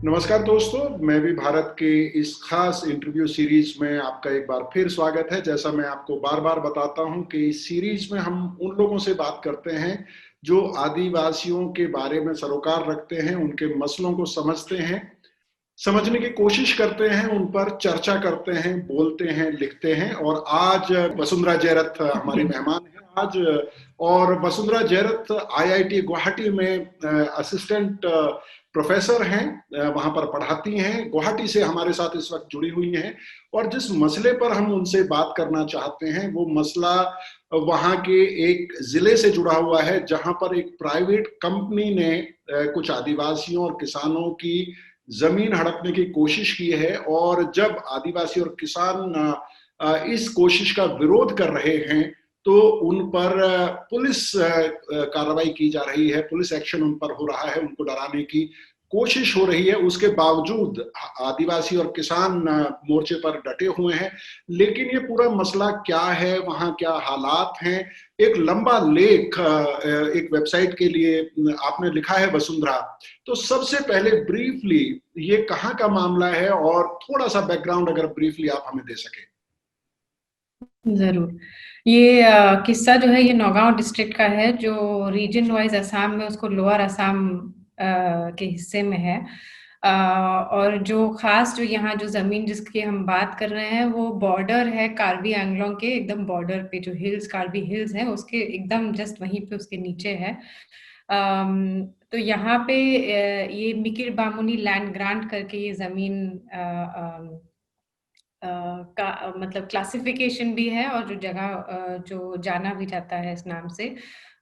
नमस्कार दोस्तों, मैं भी भारत के इस खास इंटरव्यू सीरीज में आपका एक बार फिर स्वागत है। जैसा मैं आपको बार बार बताता हूं कि इस सीरीज में हम उन लोगों से बात करते हैं जो आदिवासियों के बारे में सरोकार रखते हैं, उनके मसलों को समझते हैं, समझने की कोशिश करते हैं, उन पर चर्चा करते हैं, बोलते हैं, लिखते हैं। और आज वसुंधरा जयरथ हमारी जी। मेहमान है आज। और वसुंधरा जयरथ आईआईटी गुवाहाटी में असिस्टेंट प्रोफेसर हैं, वहां पर पढ़ाती हैं, गुवाहाटी से हमारे साथ इस वक्त जुड़ी हुई हैं। और जिस मसले पर हम उनसे बात करना चाहते हैं वो मसला वहां के एक जिले से जुड़ा हुआ है, जहां पर एक प्राइवेट कंपनी ने कुछ आदिवासियों और किसानों की जमीन हड़पने की कोशिश की है। और जब आदिवासी और किसान इस कोशिश का विरोध कर रहे हैं तो उन पर पुलिस कार्रवाई की जा रही है, पुलिस एक्शन उन पर हो रहा है, उनको डराने की कोशिश हो रही है। उसके बावजूद आदिवासी और किसान मोर्चे पर डटे हुए हैं। लेकिन ये पूरा मसला क्या है, वहां क्या हालात हैं, एक लंबा लेख एक वेबसाइट के लिए आपने लिखा है वसुंधरा। तो सबसे पहले ब्रीफली ये कहाँ का मामला है और थोड़ा सा बैकग्राउंड अगर ब्रीफली आप हमें दे सके। जरूर। ये किस्सा जो है ये नौगांव डिस्ट्रिक्ट का है, जो रीजन वाइज असम में उसको लोअर असम के हिस्से में है। और जो खास जो यहाँ जो जमीन जिसकी हम बात कर रहे हैं वो बॉर्डर है कार्बी आंगलोंग के, एकदम बॉर्डर पे जो हिल्स कार्बी हिल्स है उसके एकदम जस्ट वहीं पे उसके नीचे है। तो यहाँ पे ये मिकिर बामुनी लैंड ग्रांट करके ये जमीन का मतलब क्लासिफिकेशन भी है, और जो जगह जो जाना भी जाता है इस नाम से,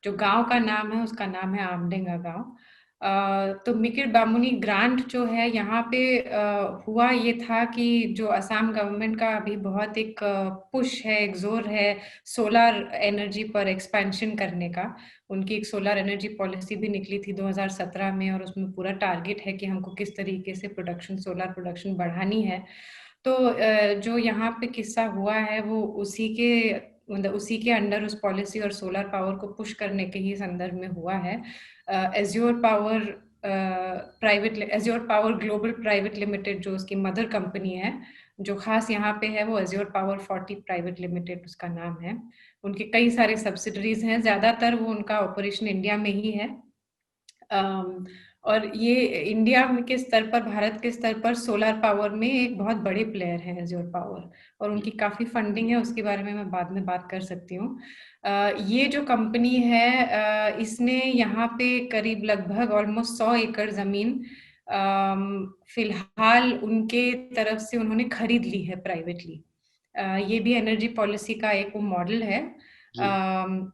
जो गांव का नाम है उसका नाम है आमडेंगा गांव। तो मिकिर बामुनी ग्रांट जो है यहाँ पे हुआ ये था कि जो असम गवर्नमेंट का अभी बहुत एक पुश है, एक जोर है सोलर एनर्जी पर एक्सपेंशन करने का। उनकी एक सोलर एनर्जी पॉलिसी भी निकली थी 2017 में, और उसमें पूरा टारगेट है कि हमको किस तरीके से प्रोडक्शन सोलर प्रोडक्शन बढ़ानी है। तो जो यहाँ पे किस्सा हुआ है वो उसी के मतलब उसी के अंडर उस पॉलिसी और सोलर पावर को पुश करने के ही संदर्भ में हुआ है। Azure power azure power global private limited जो उसकी मदर कंपनी है, जो खास यहाँ पे है वो एज्योर पावर 40 प्राइवेट लिमिटेड उसका नाम है। उनके कई सारे सब्सिडरीज हैं, ज्यादातर वो उनका ऑपरेशन इंडिया में ही है। और ये इंडिया के स्तर पर, भारत के स्तर पर सोलर पावर में एक बहुत बड़े प्लेयर हैं एज्योर पावर, और उनकी काफी फंडिंग है, उसके बारे में मैं बाद में बात कर सकती हूँ। ये जो कंपनी है इसने यहाँ पे करीब लगभग ऑलमोस्ट 100 एकड़ जमीन फिलहाल उनके तरफ से उन्होंने खरीद ली है प्राइवेटली। ये भी एनर्जी पॉलिसी का एक वो मॉडल है। जी।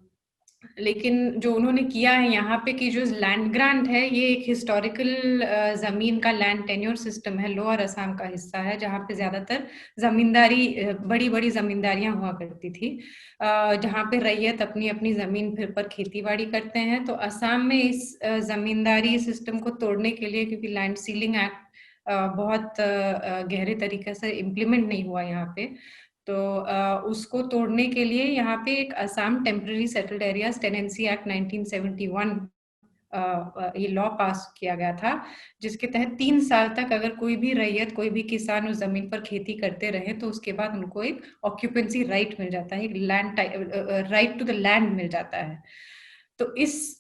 लेकिन जो उन्होंने किया है यहाँ पे कि जो लैंड ग्रांट है ये एक हिस्टोरिकल जमीन का लैंड टेन्योर सिस्टम है, लोअर असम का हिस्सा है, जहाँ पे ज्यादातर जमींदारी बड़ी बड़ी जमींदारियां हुआ करती थी, जहाँ पे रैयत अपनी अपनी जमीन फिर पर खेती बाड़ी करते हैं। तो असम में इस जमींदारी सिस्टम को तोड़ने के लिए, क्योंकि लैंड सीलिंग एक्ट बहुत गहरे तरीके से इम्प्लीमेंट नहीं हुआ यहाँ पे, तो उसको तोड़ने के लिए यहाँ पे एक Assam temporary settled areas tenancy act 1971 ये लॉ पास किया गया था, जिसके तहत 3 साल तक अगर कोई भी रैयत, कोई भी किसान उस जमीन पर खेती करते रहे तो उसके बाद उनको एक ऑक्यूपेंसी राइट मिल जाता है, एक land right to the land मिल जाता है। तो इस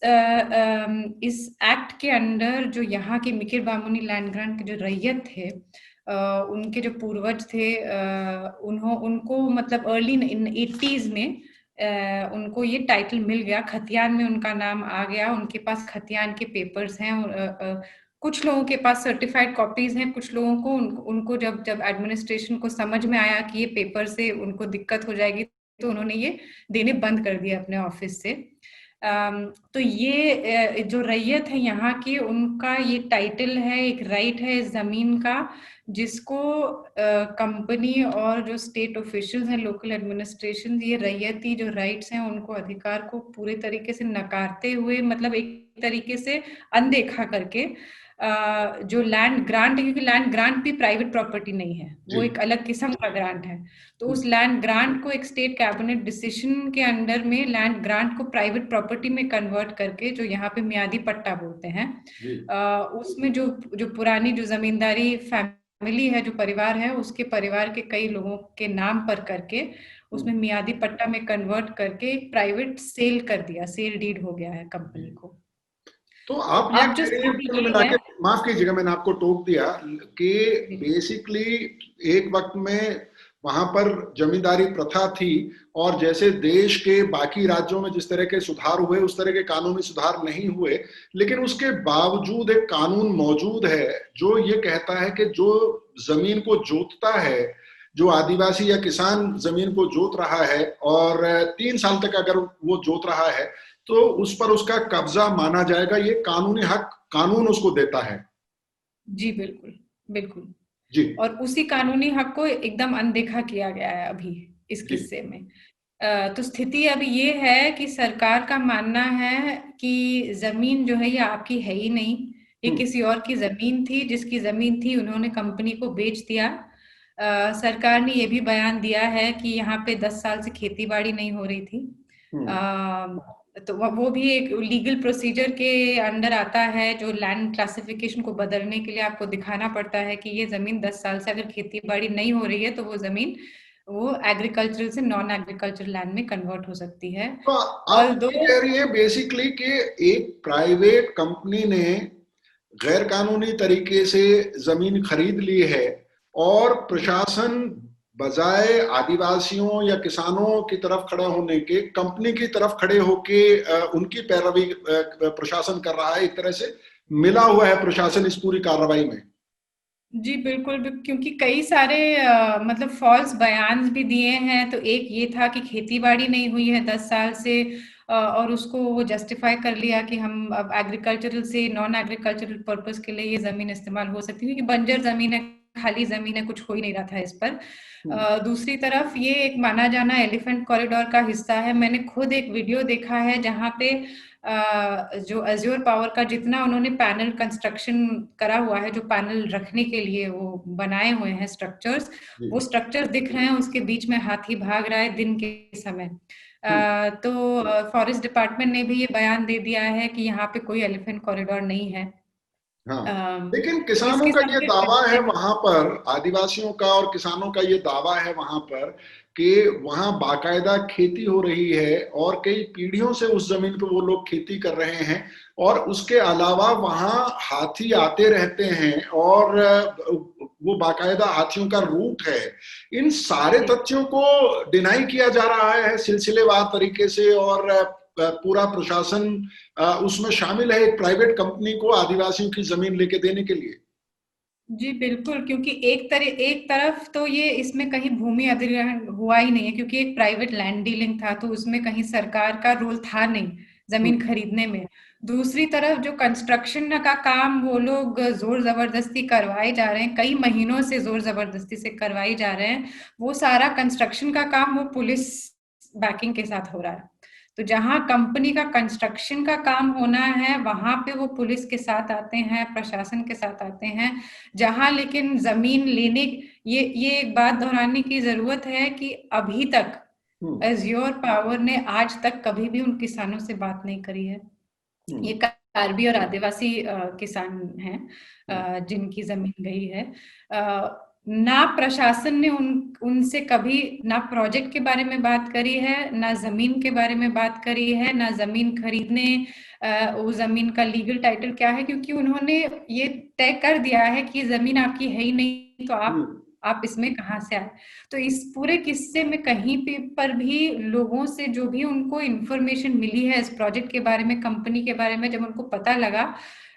एक्ट के अंडर जो यहाँ के मिकिर बामुनी लैंड ग्रांट के जो रैयत थे, उनके जो पूर्वज थे, उनको मतलब अर्ली इन 80s में उनको ये टाइटल मिल गया, खतियान में उनका नाम आ गया, उनके पास खतियान के पेपर्स हैं। कुछ लोगों के पास सर्टिफाइड कॉपीज हैं, कुछ लोगों को उनको जब जब एडमिनिस्ट्रेशन को समझ में आया कि ये पेपर से उनको दिक्कत हो जाएगी तो उन्होंने ये देने बंद कर दिया अपने ऑफिस से। तो ये जो रैयत है यहाँ की, उनका ये टाइटल है, एक राइट है इस जमीन का, जिसको कंपनी और जो स्टेट ऑफिशियल्स हैं, लोकल एडमिनिस्ट्रेशन, ये रैयती जो राइट्स हैं उनको, अधिकार को पूरे तरीके से नकारते हुए, मतलब एक तरीके से अनदेखा करके जो लैंड ग्रांट है, क्योंकि लैंड ग्रांट भी प्राइवेट प्रॉपर्टी नहीं है, वो जी। एक अलग किस्म का ग्रांट है। तो हम्म, उस लैंड ग्रांट को एक स्टेट कैबिनेट डिसीजन के अंडर में लैंड ग्रांट को प्राइवेट प्रॉपर्टी में कन्वर्ट करके, जो यहाँ पे मियादी पट्टा बोलते हैं, जी। उसमें जो जो पुरानी जो जमींदारी फैमिली है, जो परिवार है, उसके परिवार के कई लोगों के नाम पर करके उसमें हम्म। मियादी पट्टा में कन्वर्ट करके प्राइवेट सेल कर दिया, सेल डीड हो गया है जी। कंपनी को। तो तो आप ये अब जो कह रही हैं, स्थिति कुल ये मिला है, के, माफ कीजिएगा मैंने आपको टोक दिया, कि जी बेसिकली एक वक्त में वहां पर जमींदारी प्रथा थी, और जैसे देश के बाकी राज्यों में जिस तरह के सुधार हुए उस तरह के कानूनी सुधार नहीं हुए, लेकिन उसके बावजूद एक कानून मौजूद है जो ये कहता है कि जो जमीन को जोतता है, जो आदिवासी या किसान जमीन को जोत रहा है और 3 साल तक अगर वो जोत रहा है, तो उस पर उसका कब्जा माना जाएगा। ये कानूनी हक कानून उसको देता है। जी, बिल्कुल बिल्कुल। जी। और उसी कानूनी हक को एकदम अनदेखा किया गया है अभी इस जी। किस्से में। तो स्थिति अभी ये है कि सरकार का मानना है कि जमीन जो है ये आपकी है ही नहीं, ये हम्म। किसी और की जमीन थी, जिसकी जमीन थी उन्होंने कंपनी को बेच दिया। सरकार ने ये भी बयान दिया है कि यहाँ पे 10 साल से खेती बाड़ी नहीं हो रही थी। हम्म। तो वो भी एक लीगल प्रोसीजर के अंडर आता है, जो लैंड क्लासिफिकेशन को बदलने के लिए आपको दिखाना पड़ता है कि ये जमीन 10 साल से अगर खेती बाड़ी नहीं हो रही है तो वो जमीन वो एग्रीकल्चरल से नॉन एग्रीकल्चरल लैंड में कन्वर्ट हो सकती है। तो और आप दो, ये कह रही है बेसिकली कि एक प्राइवेट कंपनी ने गैर कानूनी तरीके से जमीन खरीद ली है, और प्रशासन बजाय आदिवासियों या किसानों की तरफ खड़ा होने के कंपनी की तरफ खड़े होके उनकी पैरवी प्रशासन कर रहा है। एक तरह से मिला हुआ है प्रशासन इस पूरी कार्रवाई में। जी बिल्कुल क्योंकि कई सारे मतलब फॉल्स बयान भी दिए हैं। तो एक ये था कि खेती बाड़ी नहीं हुई है 10 साल से, और उसको वो जस्टिफाई कर लिया कि हम अब एग्रीकल्चरल से नॉन एग्रीकल्चरल पर्पस के लिए ये जमीन इस्तेमाल हो सकती है, क्योंकि बंजर जमीन है, खाली जमीन है, कुछ हो ही नहीं रहा था इस पर। हम्म। दूसरी तरफ ये एक माना जाना एलिफेंट कॉरिडोर का हिस्सा है। मैंने खुद एक वीडियो देखा है जहाँ पे जो अज्योर पावर का जितना उन्होंने पैनल कंस्ट्रक्शन करा हुआ है, जो पैनल रखने के लिए वो बनाए हुए हैं स्ट्रक्चर्स, जी। वो स्ट्रक्चर्स दिख रहे हैं, उसके बीच में हाथी भाग रहा है दिन के समय। हम्म। तो फॉरेस्ट डिपार्टमेंट ने भी ये बयान दे दिया है कि यहाँ पे कोई एलिफेंट कॉरिडोर नहीं है। हाँ, अ, लेकिन तो किसानों इसके का ये चलते दावा है वहां पर, आदिवासियों का और किसानों का ये दावा है वहां पर कि वहां बाकायदा खेती हो रही है और कई पीढ़ियों से उस जमीन पर वो लोग खेती कर रहे हैं, और उसके अलावा वहां हाथी आते रहते हैं, और वो बाकायदा हाथियों का रूट है। इन सारे तथ्यों को डिनाई किया जा रहा है सिलसिलेवार तरीके से, और पूरा प्रशासन उसमें शामिल है एक प्राइवेट कंपनी को आदिवासियों की जमीन लेके देने के लिए। जी बिल्कुल, क्योंकि एक तरफ तो ये इसमें कहीं भूमि अधिग्रहण हुआ ही नहीं है, क्योंकि एक प्राइवेट लैंड डीलिंग था, तो उसमें कहीं सरकार का रोल था नहीं जमीन खरीदने में। दूसरी तरफ जो कंस्ट्रक्शन का काम वो लोग जोर जबरदस्ती करवाए जा रहे हैं, कई महीनों से जोर जबरदस्ती से करवाए जा रहे हैं, वो सारा कंस्ट्रक्शन का काम वो पुलिस बैकिंग के साथ हो रहा है। तो जहां कंपनी का कंस्ट्रक्शन का काम होना है वहां पे वो पुलिस के साथ आते हैं, प्रशासन के साथ आते हैं। जहां लेकिन जमीन लेने, ये एक बात दोहराने की जरूरत है कि अभी तक हम्म। अज्योर पावर ने आज तक कभी भी उन किसानों से बात नहीं करी है। ये हम्म। कार्बी और आदिवासी किसान हैं हम्म। जिनकी जमीन गई है। ना प्रशासन ने उनसे कभी ना प्रोजेक्ट के बारे में बात करी है, ना जमीन के बारे में बात करी है, ना जमीन खरीदने वो जमीन का लीगल टाइटल क्या है, क्योंकि उन्होंने ये तय कर दिया है कि जमीन आपकी है ही नहीं, तो हम्म। आप इसमें कहाँ से आए। तो इस पूरे किस्से में कहीं पे पर भी लोगों से जो भी उनको इंफॉर्मेशन मिली है इस प्रोजेक्ट के बारे में, कंपनी के बारे में, जब उनको पता लगा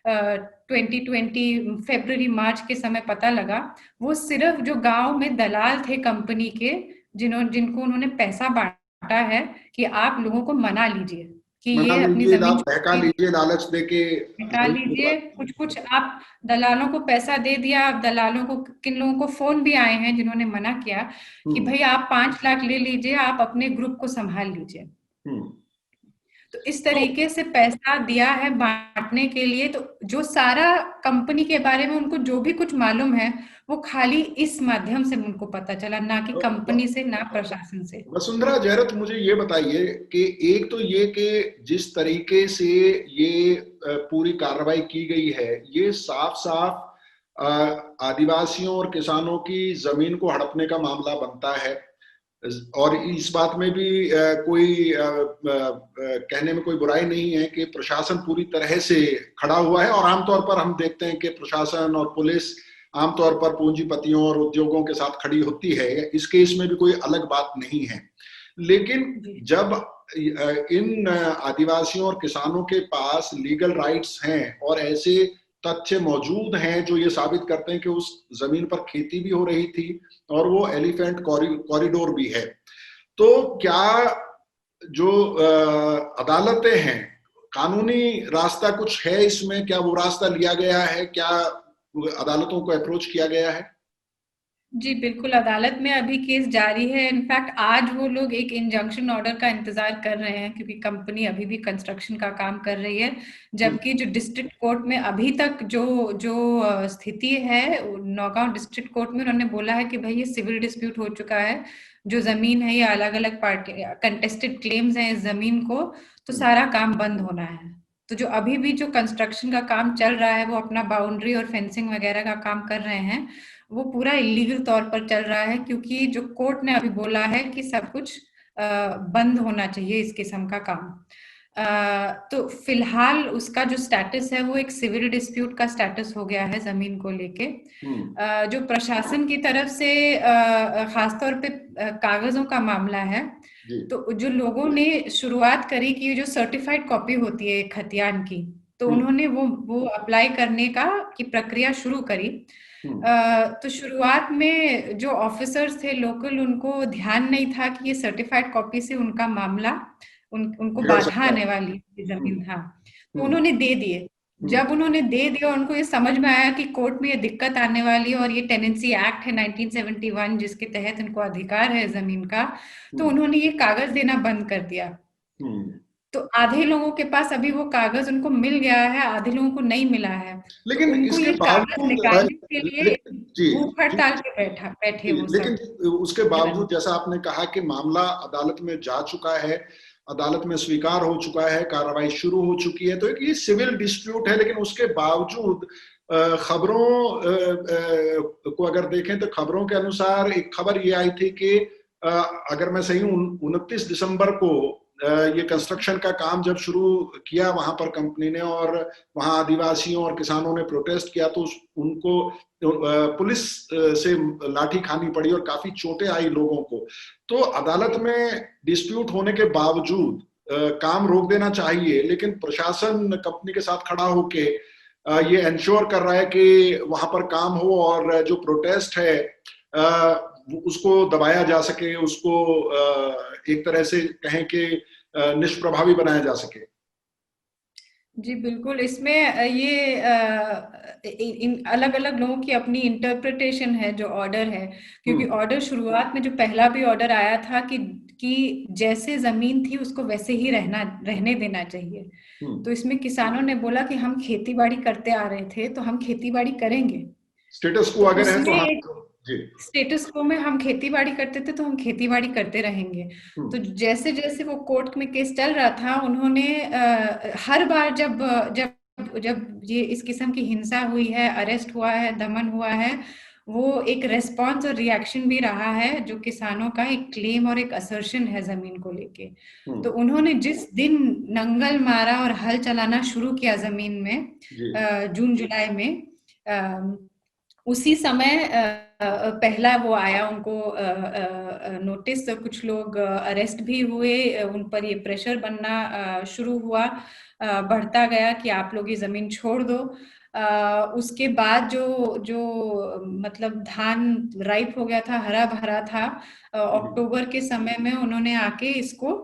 2020 फरवरी मार्च के समय पता लगा, वो सिर्फ जो गांव में दलाल थे कंपनी के, जिनको उन्होंने पैसा बांटा है कि आप लोगों को मना लीजिए कि मना ये अपनी लीजिए, जमीन आप बहका छोड़ लीजिए, लालच देके हटा जमीन लीजिए, दिलवा कुछ दीजिए। कुछ आप दलालों को पैसा दे दिया। आप दलालों को, किन लोगों को फोन भी आए हैं जिन्होंने मना किया कि हम्म। भाई आप 5 लाख ले लीजिए, आप अपने ग्रुप को संभाल लीजिए। हम्म। तो इस तो तरीके से पैसा दिया है बांटने के लिए, तो जो सारा कंपनी के बारे में उनको जो भी कुछ मालूम है वो खाली इस माध्यम से उनको पता चला, ना कि कंपनी से, ना प्रशासन से। वसुंधरा जयरथ, मुझे ये बताइए कि एक तो ये कि जिस तरीके से ये पूरी कार्रवाई की गई है, ये साफ साफ आदिवासियों और किसानों की जमीन को हड़पने का मामला बनता है। और इस बात में भी कोई कहने में कोई बुराई नहीं है कि प्रशासन पूरी तरह से खड़ा हुआ है, और आमतौर पर हम देखते हैं कि प्रशासन और पुलिस आमतौर पर पूंजीपतियों और उद्योगों के साथ खड़ी होती है। इस केस में भी कोई अलग बात नहीं है। लेकिन जब इन आदिवासियों और किसानों के पास लीगल राइट्स हैं और ऐसे तथ्य मौजूद हैं जो ये साबित करते हैं कि उस जमीन पर खेती भी हो रही थी और वो एलिफेंट कॉरिडोर भी है, तो क्या जो अदालतें हैं, कानूनी रास्ता कुछ है इसमें? क्या वो रास्ता लिया गया है? क्या अदालतों को अप्रोच किया गया है? जी बिल्कुल, अदालत में अभी केस जारी है। इनफैक्ट आज वो लोग एक इंजंक्शन ऑर्डर का इंतजार कर रहे हैं, क्योंकि कंपनी अभी भी कंस्ट्रक्शन का काम कर रही है। जबकि जो डिस्ट्रिक्ट कोर्ट में अभी तक जो जो स्थिति है, नौगांव डिस्ट्रिक्ट कोर्ट में उन्होंने बोला है कि भाई ये सिविल डिस्प्यूट हो चुका है, जो जमीन है ये अलग अलग पार्टी कंटेस्टेड क्लेम्स हैं इस जमीन को, तो सारा काम बंद होना है। तो जो अभी भी जो कंस्ट्रक्शन का काम चल रहा है, वो अपना बाउंड्री और फेंसिंग वगैरह का काम कर रहे हैं, वो पूरा इलीगल तौर पर चल रहा है, क्योंकि जो कोर्ट ने अभी बोला है कि सब कुछ बंद होना चाहिए इस किस्म का काम। तो फिलहाल उसका जो स्टेटस है वो एक सिविल डिस्प्यूट का स्टेटस हो गया है जमीन को लेके। जो प्रशासन की तरफ से खासतौर पे कागजों का मामला है, तो जो लोगों ने शुरुआत करी कि जो सर्टिफाइड कॉपी होती है खतियान की, तो उन्होंने वो अप्लाई करने का की प्रक्रिया शुरू करी। तो शुरुआत में जो ऑफिसर्स थे लोकल, उनको ध्यान नहीं था कि ये सर्टिफाइड कॉपी से उनका मामला उनको बिगड़ बाधा सकता आने है। वाली जमीन था। तो हम्म, उन्होंने दे दिए। हम्म, जब उन्होंने दे दिया, उनको ये समझ में आया कि कोर्ट में ये दिक्कत आने वाली है, और ये टेनेंसी एक्ट है 1971 जिसके तहत इनको अधिकार है जमीन का, तो हम्म, उन्होंने ये कागज देना बंद कर दिया। हम्म। तो आधे लोगों के पास अभी वो कागज उनको मिल गया है, आधे लोगों को नहीं मिला है। तो लेकिन उनको इसके ये कागज बावजूद निकालने के लिए जी भूख जी हड़ताल पे बैठे वो लेकिन सब उसके जगह। बावजूद जैसा आपने कहा कि मामला अदालत में जा चुका है, अदालत में स्वीकार हो चुका है, कार्रवाई शुरू हो चुकी है, तो एक ये सिविल डिस्प्यूट है। लेकिन उसके बावजूद खबरों को अगर देखें तो खबरों के अनुसार एक खबर ये आई थी कि अगर मैं सही हूं, 29 दिसंबर को ये कंस्ट्रक्शन का काम जब शुरू किया वहां पर कंपनी ने, और वहां आदिवासियों और किसानों ने प्रोटेस्ट किया, तो उनको पुलिस से लाठी खानी पड़ी और काफी चोटें आई लोगों को। तो अदालत में डिस्प्यूट होने के बावजूद काम रोक देना चाहिए, लेकिन प्रशासन कंपनी के साथ खड़ा होके ये इंश्योर कर रहा है कि वहां पर काम हो और जो प्रोटेस्ट है उसको दबाया जा सके, उसको एक तरह से कहें कि निष्प्रभावी बनाया जा सके। जी बिल्कुल, इसमें ये इन अलग अलग लोगों की अपनी इंटरप्रिटेशन है जो ऑर्डर है, क्योंकि ऑर्डर शुरुआत में जो पहला भी ऑर्डर आया था कि जैसे जमीन थी उसको वैसे ही रहने देना चाहिए। तो इसमें किसानों ने बोला कि हम खेती बाड़ी करते आ रहे थे, तो हम खेती बाड़ी करेंगे। स्टेटस को तो अगर है तो उसमें हाँ। एक जी। स्टेटस को में हम खेती बाड़ी करते थे, तो हम खेती बाड़ी करते रहेंगे। तो जैसे जैसे वो कोर्ट में केस चल रहा था, उन्होंने हर बार जब जब जब ये इस किस्म की हिंसा हुई है, अरेस्ट हुआ है, दमन हुआ है, वो एक रेस्पॉन्स और रिएक्शन भी रहा है, जो किसानों का एक क्लेम और एक असर्शन है जमीन को लेके। तो उन्होंने जिस दिन नंगल मारा और हल चलाना शुरू किया जमीन में, जून जुलाई में, उसी समय पहला वो आया उनको नोटिस, कुछ लोग अरेस्ट भी हुए, उन पर ये प्रेशर बनना शुरू हुआ, बढ़ता गया कि आप लोग ये जमीन छोड़ दो। उसके बाद जो जो मतलब धान राइप हो गया था, हरा भरा था, अक्टूबर के समय में उन्होंने आके इसको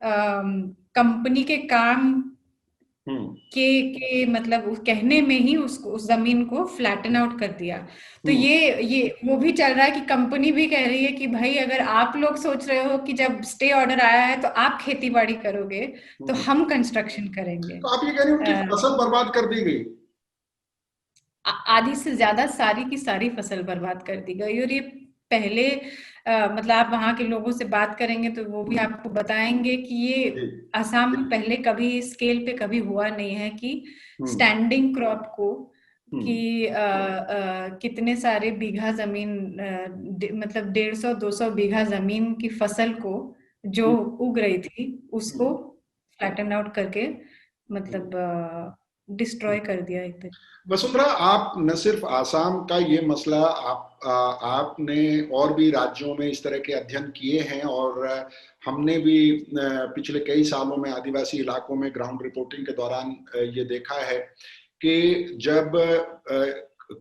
कंपनी के काम हम्म। के मतलब उस कहने में ही उसको उस जमीन को फ्लैटन आउट कर दिया। तो हम्म। ये वो भी चल रहा है कि कंपनी भी कह रही है कि भाई अगर आप लोग सोच रहे हो कि जब स्टे ऑर्डर आया है तो आप खेती बाड़ी करोगे, तो हम्म। हम कंस्ट्रक्शन करेंगे। तो आप ये कह रहे हैं उनकी फसल बर्बाद कर दी गई? आधी से ज्यादा सारी की सारी फसल बर्बाद कर दी गई। और ये पहले मतलब आप वहां के लोगों से बात करेंगे तो वो भी आपको बताएंगे कि ये जी। असम में पहले कभी स्केल पे कभी हुआ नहीं है कि हम्म। स्टैंडिंग क्रॉप को हम्म। कि कितने सारे बीघा जमीन मतलब 150-200 बीघा जमीन की फसल को जो हम्म। उग रही थी उसको हम्म। फ्लैटन आउट करके मतलब डिस्ट्रॉय कर दिया एक तरीके। वसुंधरा, आप न सिर्फ आसाम का ये मसला, आपने और भी राज्यों में इस तरह के अध्ययन किए हैं, और हमने भी पिछले कई सालों में आदिवासी इलाकों में ग्राउंड रिपोर्टिंग के दौरान ये देखा है कि जब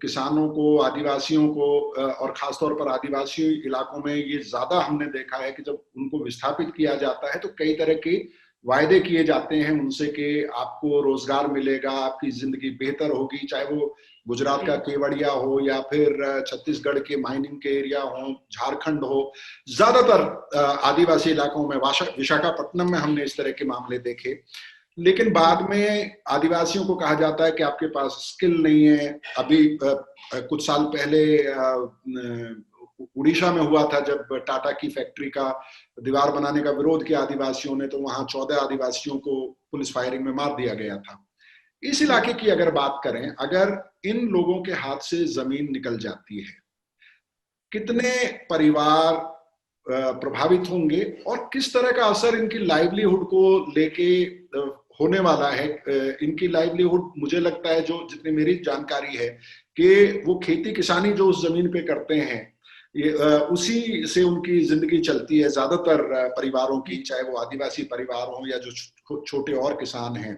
किसानों को, आदिवासियों को, और खासतौर पर आदिवासी इलाकों में ये ज्यादा हमने देखा है कि जब उनको विस्थापित किया जाता है तो कई तरह के वायदे किए जाते हैं उनसे कि आपको रोजगार मिलेगा, आपकी जिंदगी बेहतर होगी, चाहे वो गुजरात का केवड़िया हो या फिर छत्तीसगढ़ के माइनिंग के एरिया हो, झारखंड हो। ज्यादातर आदिवासी इलाकों में, विशाखापट्टनम में हमने इस तरह के मामले देखे। लेकिन बाद में आदिवासियों को कहा जाता है कि आपके पास स्किल नहीं है। अभी कुछ साल पहले उड़ीसा में हुआ था जब टाटा की फैक्ट्री का दीवार बनाने का विरोध किया आदिवासियों ने, तो वहां 14 आदिवासियों को पुलिस फायरिंग में मार दिया गया था। इस इलाके की अगर बात करें, अगर इन लोगों के हाथ से जमीन निकल जाती है, कितने परिवार प्रभावित होंगे और किस तरह का असर इनकी लाइवलीहुड को लेके होने वाला है? इनकी लाइवलीहुड, मुझे लगता है, जो जितनी मेरी जानकारी है, कि वो खेती किसानी जो उस जमीन पे करते हैं, ये उसी से उनकी जिंदगी चलती है ज्यादातर परिवारों की, चाहे वो आदिवासी परिवार हो या जो छोटे और किसान हैं।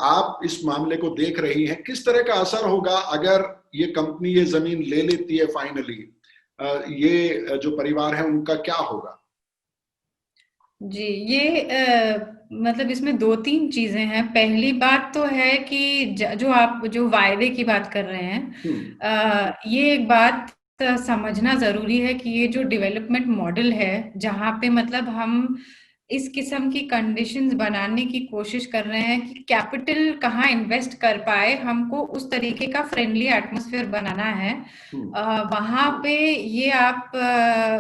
आप इस मामले को देख रही हैं, किस तरह का असर होगा अगर ये कंपनी ये जमीन ले लेती है फाइनली? ये जो परिवार है उनका क्या होगा? जी, ये मतलब इसमें दो तीन चीजें हैं। पहली बात तो है कि जो आप जो वायदे की बात कर रहे हैं, हम्म। ये एक बात समझना जरूरी है कि ये जो डेवलपमेंट मॉडल है जहाँ पे मतलब हम इस किस्म की कंडीशंस बनाने की कोशिश कर रहे हैं कि कैपिटल कहाँ इन्वेस्ट कर पाए, हमको उस तरीके का फ्रेंडली एटमॉस्फेयर बनाना है। हम्म। वहां पे ये आप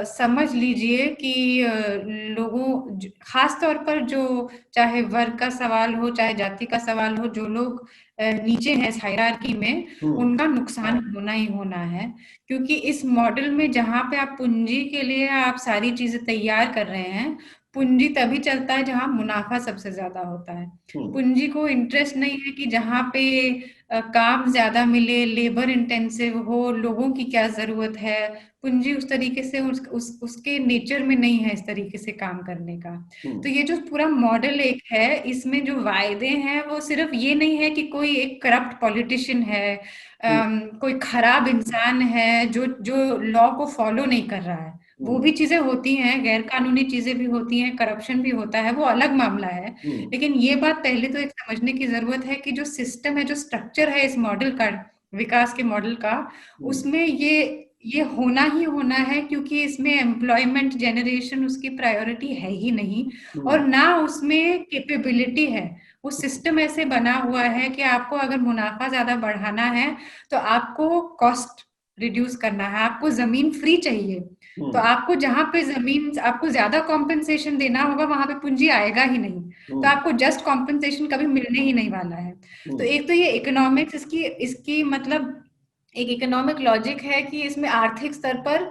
समझ लीजिए कि खास तौर पर जो चाहे वर्ग का सवाल हो चाहे जाति का सवाल हो, जो लोग नीचे हैं इस हायरार्की में, हम्म। उनका नुकसान होना ही होना है। क्योंकि इस मॉडल में जहां पे आप पूंजी के लिए आप सारी चीजें तैयार कर रहे हैं, पूंजी तभी चलता है जहां मुनाफा सबसे ज्यादा होता है। हम्म। पूंजी को इंटरेस्ट नहीं है कि जहां पे काम ज्यादा मिले, लेबर इंटेंसिव हो, लोगों की क्या जरूरत है। पूंजी उस तरीके से उसके नेचर में नहीं है इस तरीके से काम करने का। तो हम्म। ये जो पूरा मॉडल एक है, इसमें जो वायदे हैं वो सिर्फ ये नहीं है कि कोई एक करप्ट पॉलिटिशियन है, हम्म। कोई खराब इंसान है जो जो लॉ को फॉलो नहीं कर रहा है। वो हम्म। भी चीजें होती हैं, गैर कानूनी चीजें भी होती हैं, करप्शन भी होता है, वो अलग मामला है। हम्म। लेकिन ये बात पहले तो एक समझने की जरूरत है कि जो सिस्टम है, जो स्ट्रक्चर है इस मॉडल का, विकास के मॉडल का, हम्म। उसमें ये होना ही होना है। क्योंकि इसमें एम्प्लॉयमेंट जनरेशन उसकी प्रायोरिटी है ही नहीं, और हम्म। ना उसमें कैपेबिलिटी है। वो सिस्टम ऐसे बना हुआ है कि आपको अगर मुनाफा ज्यादा बढ़ाना है तो आपको कॉस्ट रिड्यूस करना है, आपको जमीन फ्री चाहिए। तो हम्म। आपको जहां पे जमीन आपको ज्यादा कॉम्पेंसेशन देना होगा वहां पे पूंजी आएगा ही नहीं। तो हम्म। आपको जस्ट कॉम्पेंसेशन कभी मिलने ही नहीं वाला है। तो हम्म। एक तो ये इकोनॉमिक्स इसकी इसकी मतलब एक इकोनॉमिक लॉजिक है कि इसमें आर्थिक स्तर पर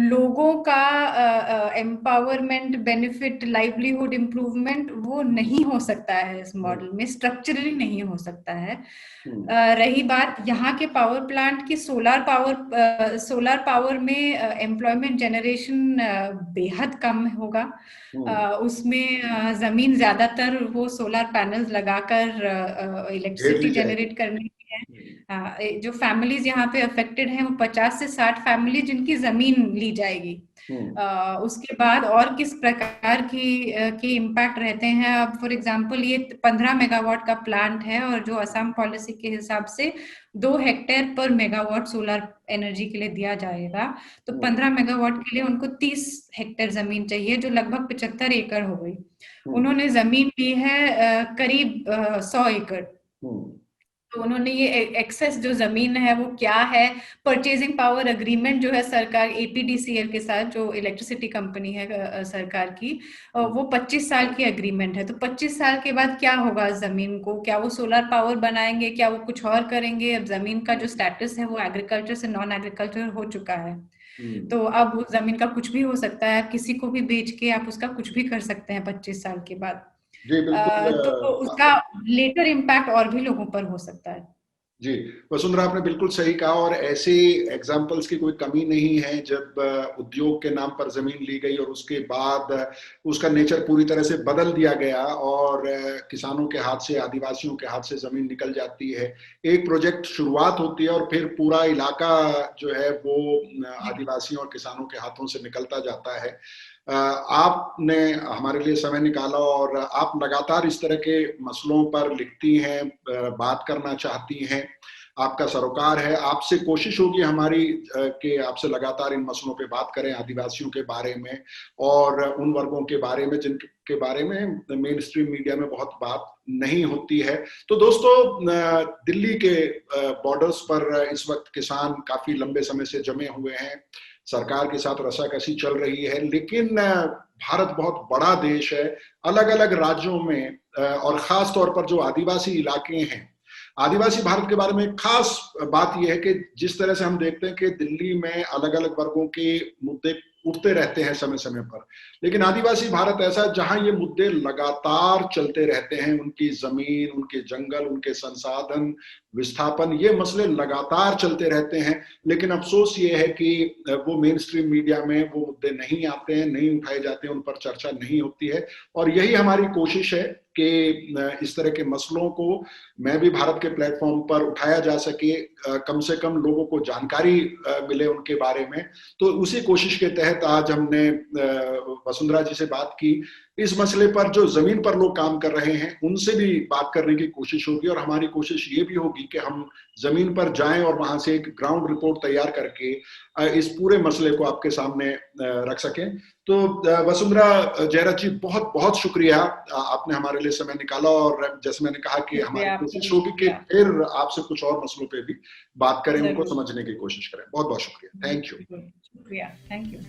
लोगों का एम्पावरमेंट, बेनिफिट, लाइवलीहुड इम्प्रूवमेंट वो नहीं हो सकता है इस मॉडल में, स्ट्रक्चरली नहीं हो सकता है। हम्म। रही बात यहाँ के पावर प्लांट की, सोलार पावर में एम्प्लॉयमेंट जनरेशन बेहद कम होगा। हम्म। उसमें जमीन ज्यादातर वो सोलर पैनल्स लगाकर घेर इलेक्ट्रिसिटी ली जाएगी। जनरेट करने की जो फैमिलीज यहाँ पे अफेक्टेड हैं वो 50 से 60 फैमिली जिनकी जमीन ली जाएगी। उसके बाद और किस प्रकार की इम्पैक्ट रहते हैं। अब फॉर एग्जांपल ये 15 मेगावाट का प्लांट है और जो असम पॉलिसी के हिसाब से 2 हेक्टेयर पर मेगावाट सोलर एनर्जी के लिए दिया जाएगा। तो 15 मेगावाट के लिए उनको 30 हेक्टेयर जमीन चाहिए, जो लगभग 75 एकड़ हो गई। उन्होंने जमीन ली है करीब 100 एकड़। तो उन्होंने ये एक्सेस जो जमीन है वो क्या है, परचेजिंग पावर एग्रीमेंट जो है सरकार एपीडीसीएल के साथ, जो इलेक्ट्रिसिटी कंपनी है सरकार की, वो 25 साल की एग्रीमेंट है। तो 25 साल के बाद क्या होगा जमीन को, क्या वो सोलर पावर बनाएंगे, क्या वो कुछ और करेंगे? अब जमीन का जो स्टेटस है वो एग्रीकल्चर से नॉन एग्रीकल्चर हो चुका है। तो अब उस जमीन का कुछ भी हो सकता है, किसी को भी बेच के आप उसका कुछ भी कर सकते हैं 25 साल के बाद। जी बिल्कुल। तो उसका लेटर इम्पैक्ट और भी लोगों पर हो सकता है। जी वसुंधरा, आपने बिल्कुल सही कहा, और ऐसे एग्जाम्पल्स की कोई कमी नहीं है। जब उद्योग के नाम पर जमीन ली गई और उसके बाद उसका नेचर पूरी तरह से बदल दिया गया और किसानों के हाथ से, आदिवासियों के हाथ से जमीन निकल जाती है। एक प्रोजेक्ट शुरुआत होती है और फिर पूरा इलाका जो है वो आदिवासियों और किसानों के हाथों से निकलता जाता है। आपने हमारे लिए समय निकाला और आप लगातार इस तरह के मसलों पर लिखती हैं, बात करना चाहती हैं। आपका सरोकार है। आपसे कोशिश होगी हमारी कि आपसे लगातार इन मसलों पे बात करें, आदिवासियों के बारे में और उन वर्गों के बारे में जिनके बारे में मेन स्ट्रीम मीडिया में बहुत बात नहीं होती है। तो दोस्तों, दिल्ली के बॉर्डर्स पर इस वक्त किसान काफी लंबे समय से जमे हुए हैं। सरकार के साथ रसाकसी चल रही है, लेकिन भारत बहुत बड़ा देश है। अलग अलग राज्यों में और खास तौर पर जो आदिवासी इलाके हैं, आदिवासी भारत के बारे में खास बात यह है कि जिस तरह से हम देखते हैं कि दिल्ली में अलग अलग वर्गों के मुद्दे उठते रहते हैं समय समय पर, लेकिन आदिवासी भारत ऐसा जहां ये मुद्दे लगातार चलते रहते हैं। उनकी जमीन, उनके जंगल, उनके संसाधन, विस्थापन, ये मसले लगातार चलते रहते हैं। लेकिन अफसोस ये है कि वो मेन स्ट्रीम मीडिया में वो मुद्दे नहीं आते हैं, नहीं उठाए जाते हैं, उन पर चर्चा नहीं होती है। और यही हमारी कोशिश है कि इस तरह के मसलों को मैं भी भारत के प्लेटफॉर्म पर उठाया जा सके, कम से कम लोगों को जानकारी मिले उनके बारे में। तो उसी कोशिश के तहत आज हमने वसुंधरा जी से बात की। इस मसले पर जो जमीन पर लोग काम कर रहे हैं उनसे भी बात करने की कोशिश होगी, और हमारी कोशिश ये भी होगी कि हम जमीन पर जाएं और वहां से एक ग्राउंड रिपोर्ट तैयार करके इस पूरे मसले को आपके सामने रख सकें। तो वसुंधरा जयराज जी, बहुत बहुत शुक्रिया, आपने हमारे लिए समय निकाला। और जैसे मैंने कहा कि हमारी कोशिश होगी कि फिर आपसे कुछ और मसलों पे भी बात करें, उनको समझने की कोशिश करें। बहुत बहुत शुक्रिया। Thank you. शुक्रिया। Thank you.